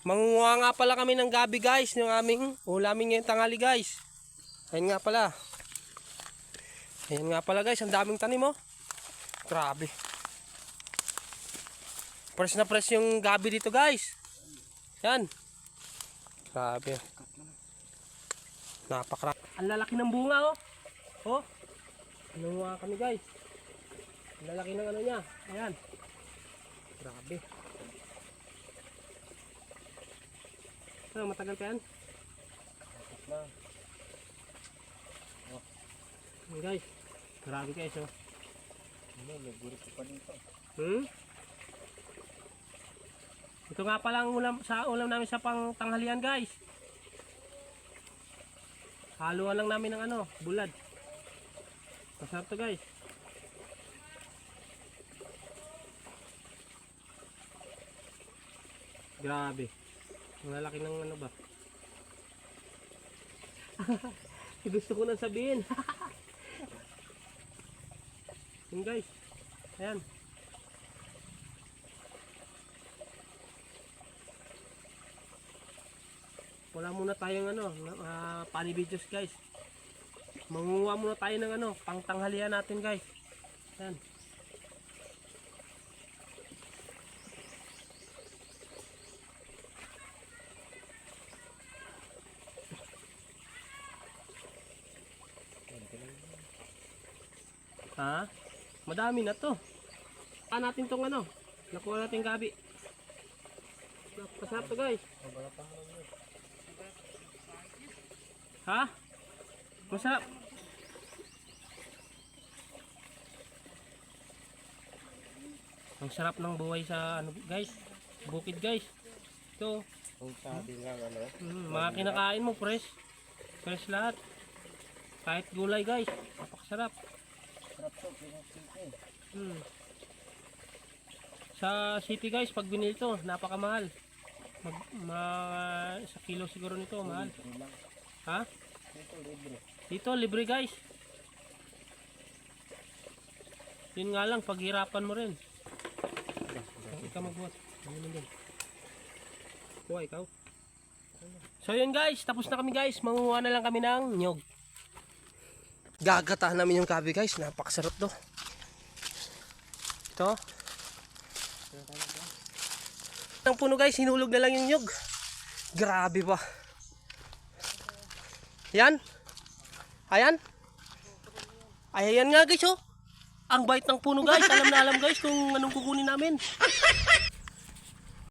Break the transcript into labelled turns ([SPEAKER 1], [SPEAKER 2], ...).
[SPEAKER 1] Mangunguha nga pala kami ng gabi guys, yung aming ulamin ngayong tanghali guys. Ayun nga pala. Ayun nga pala guys, ang daming tanim oh. Grabe. Fresh na fresh yung gabi dito guys. Yan. Grabe. Napakara. Ang lalaki ng bunga oh. Oh. Nangunguha kami guys. Ang lalaki ng ano niya. Ayan. Grabe. Ano, matagal pa yan? Oh. Guys. Grabe guys oh.
[SPEAKER 2] Nagurit pa dito.
[SPEAKER 1] Ito nga pala ang ulam namin sa pang tanghalian guys. Haluan lang namin ng ano, bulad. Masarap to guys. Grabe. Ang lalaki ng ano ba? Gusto ko nang sabihin. Yun guys. Ayan. Wala muna tayong ano, funny videos guys. Mangunguha muna tayo ng ano, pang tanghalian natin guys. Ayan. Ha? Madami na to. Natin tong ano, nakuha natin gabi. Masarap to guys. Ha? Masarap. Ang sarap ng buhay sa ano guys, bukid guys. Ito.
[SPEAKER 2] Kung sabi lang ano.
[SPEAKER 1] Mga kinakain mo fresh. Fresh lahat. Kahit gulay guys, napakasarap.
[SPEAKER 2] Sarap to, pinag-city.
[SPEAKER 1] Sa city guys, pag binili to, napakamahal. Sa kilo siguro nito, mahal. Ha?
[SPEAKER 2] Dito libre.
[SPEAKER 1] Dito, libre guys. Yun nga lang, paghirapan mo rin. Ikaw magbuhat. Kuha ikaw. So yun guys, tapos na kami guys. Manguha na lang kami ng nyog. Gagatahan namin yung gabi guys. Napakasarap to. Ito. Ang puno guys, hinulog na lang yung nyog. Grabe pa. Yan. Ayan. Ayan nga guys oh. Ang bait ng puno guys. Alam na alam guys kung anong kukunin namin.